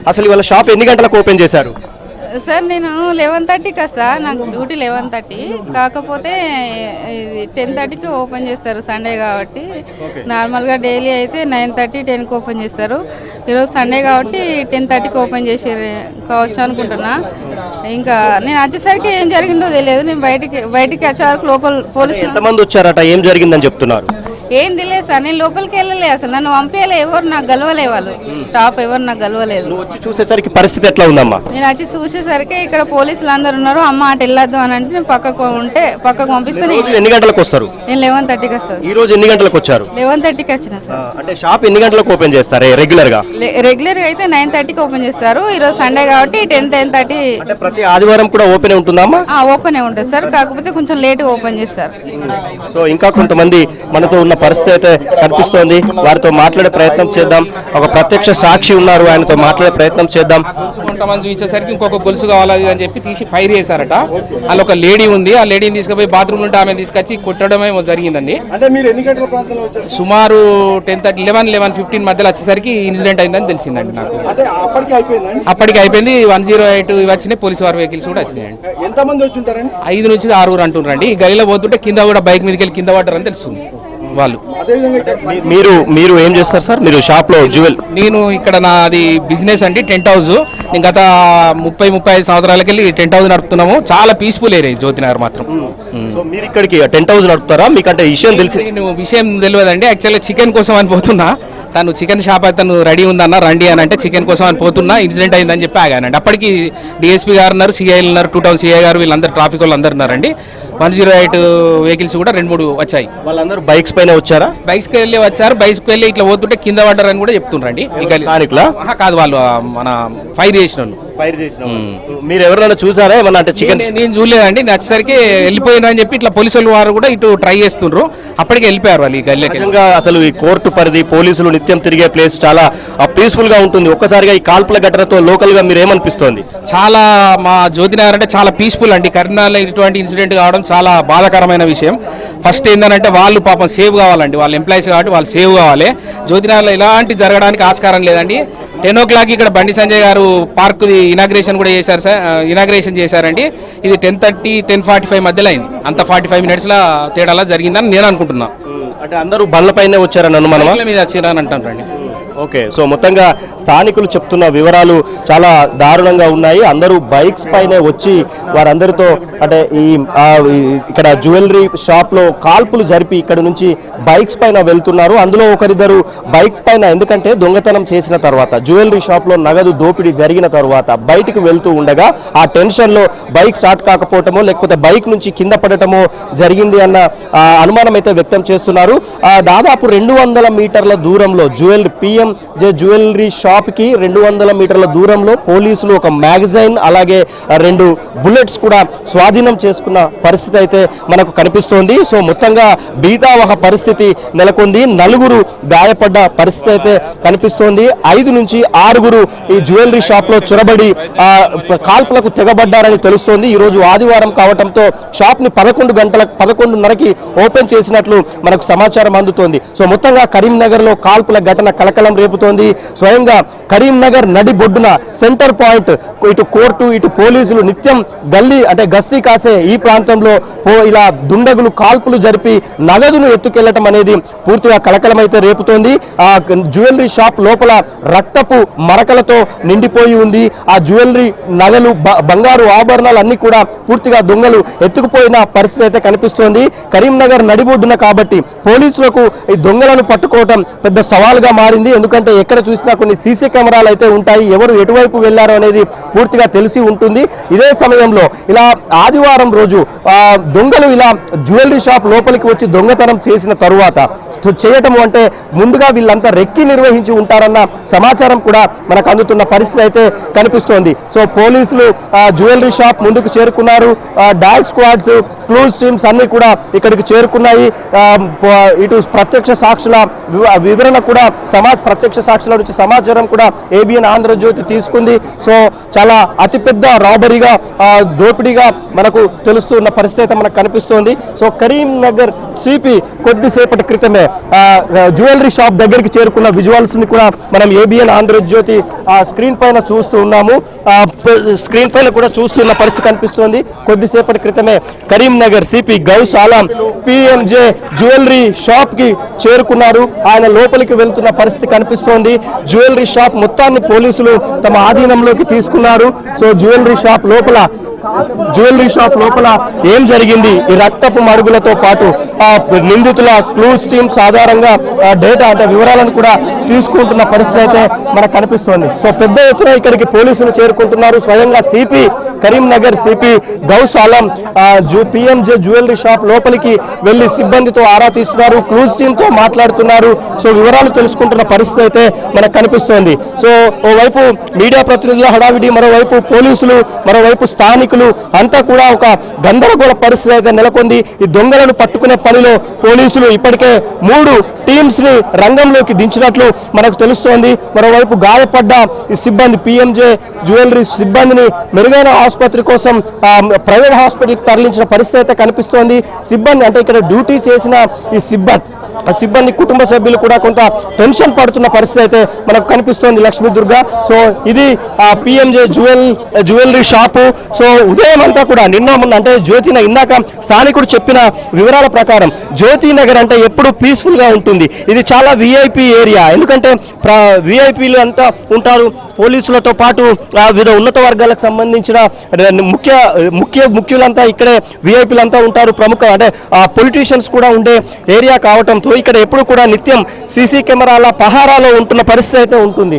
అసలు ఇవాళ షాప్ ఎన్ని గంటలకు ఓపెన్ చేశారు? సార్ నేను 11:30కి వస్తా, నాకు డ్యూటీ 11:30. కాకపోతే ఇది 10:30కి ఓపెన్ చేస్తారు సండే కాబట్టి. నార్మల్గా డైలీ అయితే 9:30, 10కి ఓపెన్ చేస్తారు. ఈరోజు సండే కాబట్టి 10:30కి ఓపెన్ చేసి కావచ్చు అనుకుంటున్నా. ఇంకా నేను వచ్చేసరికి ఏం జరిగిందో తెలియదు. నేను బయటికి వచ్చే వరకు లోపల పోలీసులు ఎంతమంది వచ్చారట, ఏం జరిగిందని చెప్తున్నారు? ఏం తెలియదు సార్, నేను లోపలికి వెళ్ళలే, అసలు నన్ను పంపేయలే, ఎవరు నాకు గెలవలే, వాళ్ళు స్టాప్ ఎవరు నాకు గెలవలేదు. వచ్చి చూసేసరికి పరిస్థితి ఎట్లా ఉందమ్మా? నేను వచ్చి చూసేసరికి ఇక్కడ పోలీసులు అందరు ఉన్నారు. అమ్మ అటు వెళ్ళొద్దు అని అంటే నేను పక్కకు పంపిస్తాను. ఎన్ని గంటలకు వస్తారు? నేను 11:30కి వస్తాను. ఈ రోజు ఎన్ని గంటలకు వచ్చారు? 11:30కి వచ్చిన సార్. అంటే షాప్ ఎన్ని గంటలకు ఓపెన్ చేస్తారు రెగ్యులర్ గా? రెగ్యులర్ గా అయితే 9:30కి ఓపెన్ చేస్తారు. ఈ రోజు సండే కాబట్టి 10:30. అంటే ప్రతి ఆదివారం కూడా ఓపెన్ ఉంటుందమ్మా? ఓపెన్ ఉంటుంది సార్, కాకపోతే కొంచెం లేట్ గా ఓపెన్ చేస్తారు. సో ఇంకా కొంతమంది మనతో ఉన్న పరిస్థితి అయితే కనిపిస్తోంది. వారితో మాట్లాడే ప్రయత్నం చేద్దాం. ఒక ప్రత్యక్ష సాక్షి ఉన్నారు, ఆయనతో మాట్లాడే ప్రయత్నం చేద్దాం. కొంతమంది చూసేసరికి ఇంకొక గొలుసు కావాలి అని చెప్పి తీసి ఫైర్ చేశారట. అలా ఒక లేడీ ఉంది, ఆ లేడీని తీసుకుపోయి బాత్రూమ్ నుండి ఆమె తీసుకొచ్చి కొట్టడమే జరిగిందండి. అంటే మీరు ఎన్ని గంటల ప్రాంతంలో వచ్చారు? సుమారు 10:30, 11:15 మధ్యలో వచ్చేసరికి ఇన్సిడెంట్ అయిందని తెలిసిందండి నాకు. అప్పటికి అయిపోయింది. 108 వచ్చినాయి, పోలీసు వారి వెహికల్స్ కూడా వచ్చినాయండి. ఎంతమంది వచ్చి ఉంటారండి? 5 నుంచి 6 అంటున్నారండి. ఈ గదిలో పోతుంటే కింద కూడా బైక్ మీదకి వెళ్ళి కింద పడ్డారని తెలుస్తుంది వాళ్ళు. మీరు ఏం చేస్తారు సార్? మీరు షాప్ లో నేను ఇక్కడ నాది బిజినెస్ అండి, టెంట్ హౌస్. నేను గత 30-35 సంవత్సరాలకి వెళ్ళి టెంట్ హౌస్ నడుపుతున్నాము. చాలా పీస్ఫుల్ ఏరియా జ్యోతినగర్ మాత్రం. మీరు ఇక్కడికి టెంట్ హౌస్ నడుపుతారా? మీకంటే విషయం తెలియదండి. యాక్చువల్గా చికెన్ కోసం అని పోతున్నా, తను చికెన్ షాప్ తను రెడీ ఉందన్న రండి అని అంటే చికెన్ కోసం అని పోతున్నా, ఇన్సిడెంట్ అయిందని చెప్పి ఆగానండి. అప్పటికి డిఎస్పీ గారు ఉన్నారు, సిఐలు ఉన్నారు, 2 టౌన్ సిఐ గారు, వీళ్ళందరూ ట్రాఫిక్ వాళ్ళు అందరు ఉన్నారండి. 108 వెహికల్స్ కూడా 2-3 వచ్చాయి. వాళ్ళందరూ బైక్స్ పైన వచ్చారా? బైక్స్కి వెళ్ళి వచ్చారు. బైక్కి వెళ్ళి ఇట్లా పోతుంటే కింద పడ్డారని కూడా చెప్తున్నారండి. కాదు, వాళ్ళు మన ఫైర్ చేసిన వాళ్ళు. మీరు ఎవరైనా చూసారా ఏమన్నా? అంటే చికెన్ నేను చూడలేదండి. నేను వచ్చేసరికి వెళ్ళిపోయినని చెప్పి ఇట్లా పోలీసులు వారు కూడా ఇటు ట్రై చేస్తుండ్రు. అప్పటికి వెళ్ళిపోయారు వాళ్ళు ఈ గల్లీకి. అసలు ఈ కోర్టు పరిధి, పోలీసులు నిత్యం తిరిగే ప్లేస్ చాలా పీస్ఫుల్ గా ఉంటుంది. ఒక్కసారిగా ఈ కాల్పుల ఘటనతో లోకల్ గా మీరు ఏమనిపిస్తోంది? చాలా మా జ్యోతినగర్ అంటే చాలా పీస్ఫుల్ అండి. కరీంనగర్లో ఇటువంటి ఇన్సిడెంట్ కావడం చాలా బాధాకరమైన విషయం. ఫస్ట్ ఏంటంటే వాళ్ళు పాపం సేవ్ కావాలండి, వాళ్ళ ఎంప్లాయీస్ కాబట్టి వాళ్ళు సేవ్ కావాలి. జ్యోతినగర్లో ఇలాంటి జరగడానికి ఆస్కారం లేదండి. 10 o'clock ఇక్కడ బండి సంజయ్ గారు పార్క్ ఇనాగ్రేషన్ కూడా చేశారు సార్, ఇనాగ్రేషన్ చేశారండి. ఇది 10:30, 10:45 మధ్యలో అయింది. అంత 45 minutes తేడాలా జరిగిందని నేను అనుకుంటున్నా. అంటే అందరూ బండ్లపైనే వచ్చారని అనుమానం మీద వచ్చారని అంటారండి. ఓకే, సో మొత్తంగా స్థానికులు చెప్తున్న వివరాలు చాలా దారుణంగా ఉన్నాయి. అందరూ బైక్స్ పైనే వచ్చి వారందరితో అంటే ఇక్కడ జ్యువెలరీ షాప్ లో కాల్పులు జరిపి ఇక్కడ నుంచి బైక్స్ పైన వెళ్తున్నారు. అందులో ఒకరిద్దరు బైక్ పైన, ఎందుకంటే దొంగతనం చేసిన తర్వాత జ్యువెలరీ షాప్ లో నగదు దోపిడీ జరిగిన తర్వాత బయటికి వెళ్తూ ఉండగా ఆ టెన్షన్ లో బైక్ స్టార్ట్ కాకపోవటమో లేకపోతే బైక్ నుంచి కింద పడటమో జరిగింది అన్న అనుమానం అయితే వ్యక్తం చేస్తున్నారు. దాదాపు 200 మీటర్ల దూరంలో జ్యువెలరీ షాప్ కి 200 మీటర్ల దూరంలో పోలీసులు ఒక మ్యాగజైన్ అలాగే 2 బుల్లెట్స్ కూడా స్వాధీనం చేసుకున్న పరిస్థితి అయితే మనకు కనిపిస్తోంది. సో మొత్తంగా భీతావహ పరిస్థితి నెలకొంది. 4 గాయపడ్డ పరిస్థితి అయితే కనిపిస్తోంది. 5 నుంచి 6 ఈ జ్యువెలరీ షాప్ లో చొరబడి కాల్పులకు తెగబడ్డారని తెలుస్తోంది. ఈ రోజు ఆదివారం కావడంతో షాప్ ని 11:30కి ఓపెన్ చేసినట్లు మనకు సమాచారం అందుతోంది. సో మొత్తంగా కరీంనగర్ లో కాల్పుల ఘటన కలకలం రేపుతోంది. స్వయంగా కరీంనగర్ నడిబొడ్డున సెంటర్ పాయింట్, ఇటు కోర్టు ఇటు పోలీసులు నిత్యం గస్తీ కాసే ఈ ప్రాంతంలో ఇలా దుండగులు కాల్పులు జరిపి నగదును ఎత్తుకెళ్లటం అనేది పూర్తిగా కలకలమైతే రేపుతోంది. ఆ జ్యువెలరీ షాప్ లోపల రక్తపు మరకలతో నిండిపోయి ఉంది. ఆ జ్యువెలరీ నగలు, బంగారు ఆభరణాలు అన్ని కూడా పూర్తిగా దొంగలు ఎత్తుకుపోయిన పరిస్థితి అయితే కనిపిస్తోంది. కరీంనగర్ నడిబొడ్డున కాబట్టి పోలీసులకు ఈ దొంగలను పట్టుకోవటం పెద్ద సవాల్గా మారింది. ఎందుకంటే ఎక్కడ చూసినా కొన్ని సీసీ కెమెరాలు అయితే ఉంటాయి, ఎవరు ఎటువైపు వెళ్లారో అనేది పూర్తిగా తెలిసి ఉంటుంది. ఇదే సమయంలో ఇలా ఆదివారం రోజు దొంగలు ఇలా జ్యువెలరీ షాప్ లోపలికి వచ్చి దొంగతనం చేసిన తరువాత చేయటము అంటే ముందుగా వీళ్ళంతా రెక్కి నిర్వహించి ఉంటారన్న సమాచారం కూడా మనకు అందుతున్న పరిస్థితి అయితే కనిపిస్తోంది. సో పోలీసులు జ్యువెలరీ షాప్ ముందుకు చేరుకున్నారు. డాగ్ స్క్వాడ్స్, క్లూజ్ టీమ్స్ అన్ని కూడా ఇక్కడికి చేరుకున్నాయి. ఇటు ప్రత్యక్ష సాక్షుల వివరణ కూడా ప్రత్యక్ష సాక్షుల నుంచి సమాచారం కూడా ఏబిఎన్ ఆంధ్రజ్యోతి తీసుకుంది. సో చాలా అతిపెద్ద రాబరీగా, దోపిడీగా మనకు తెలుస్తున్న పరిస్థితి అయితే మనకు కనిపిస్తోంది. సో కరీంనగర్ సిపి కొద్దిసేపటి క్రితమే జ్యువెలరీ షాప్ దగ్గరికి చేరుకున్న విజువల్స్ ని కూడా మనం ఏబిఎన్ ఆంధ్రజ్యోతి స్క్రీన్ పైన చూస్తూ ఉన్నాము. స్క్రీన్ పైన కూడా చూస్తున్న పరిస్థితి కనిపిస్తోంది. కొద్దిసేపటి క్రితమే Karimnagar CP Gaush Alam PMJ jewellery shop కి చేరుకున్నారు. ఆయన లోపలికి వెళ్తున్న పరిస్థితి కనిపిస్తోంది. జ్యువెలరీ షాప్ మొత్తాన్ని పోలీసులు తమ ఆధీనంలోకి తీసుకున్నారు. సో జ్యువెలరీ షాప్ లోపల ఏం జరిగింది, ఈ రక్తపు మడుగులతో పాటు నిందితుల క్లూస్ టీమ్స్ ఆధారంగా డేటా అంటే వివరాలను కూడా తీసుకుంటున్న పరిస్థితి అయితే మనకు కనిపిస్తోంది. సో పెద్ద ఎత్తున ఇక్కడికి పోలీసులు చేరుకుంటున్నారు. స్వయంగా CP Karimnagar CP Gaush Alam PMJ jewellery shop లోపలికి వెళ్లి సిబ్బందితో ఆరా తీస్తున్నారు, క్లూస్ టీమ్ తో మాట్లాడుతున్నారు. సో వివరాలు తెలుసుకుంటున్న పరిస్థితి అయితే మనకు కనిపిస్తోంది. సో ఓవైపు మీడియా ప్రతినిధుల హడావిడి, మరోవైపు పోలీసులు, మరోవైపు స్థానికులు అంతా కూడా ఒక గందరగోళ పరిస్థితి అయితే నెలకొంది. ఈ దొంగలను పట్టుకునే పనిలో పోలీసులు ఇప్పటికే 3 టీమ్స్ ని రంగంలోకి దించినట్లు మనకు తెలుస్తోంది. మరోవైపు గాయపడ్డ ఈ సిబ్బంది పిఎంజే జ్యువెలరీ సిబ్బందిని మెరుగైన ఆసుపత్రి కోసం ప్రైవేట్ హాస్పిటల్కి తరలించిన పరిస్థితి అయితే కనిపిస్తోంది. సిబ్బంది అంటే ఇక్కడ డ్యూటీ చేసిన ఈ సిబ్బంది కుటుంబ సభ్యులు కూడా కొంత టెన్షన్ పడుతున్న పరిస్థితి అయితే మనకు కనిపిస్తోంది లక్ష్మీ దుర్గా. సో ఇది పిఎంజే జ్యువెలరీ షాపు. సో ఉదయం అంతా కూడా నిన్న అంటే ఇందాక స్థానికుడు చెప్పిన వివరాల ప్రకారం జ్యోతినగర్ అంటే ఎప్పుడు పీస్ఫుల్ గా ఉంటుంది. ఇది చాలా విఐపి ఏరియా, ఎందుకంటే విఐపీలు అంతా ఉంటారు. పోలీసులతో పాటు వివిధ ఉన్నత వర్గాలకు సంబంధించిన ముఖ్యులంతా ఇక్కడే విఐపీలంతా ఉంటారు. ప్రముఖ అంటే పొలిటీషియన్స్ కూడా ఉండే ఏరియా కావటంతో ఇక్కడ ఎప్పుడు కూడా నిత్యం సీసీ కెమెరాల పహారాలో ఉంటున్న పరిస్థితి అయితే ఉంటుంది.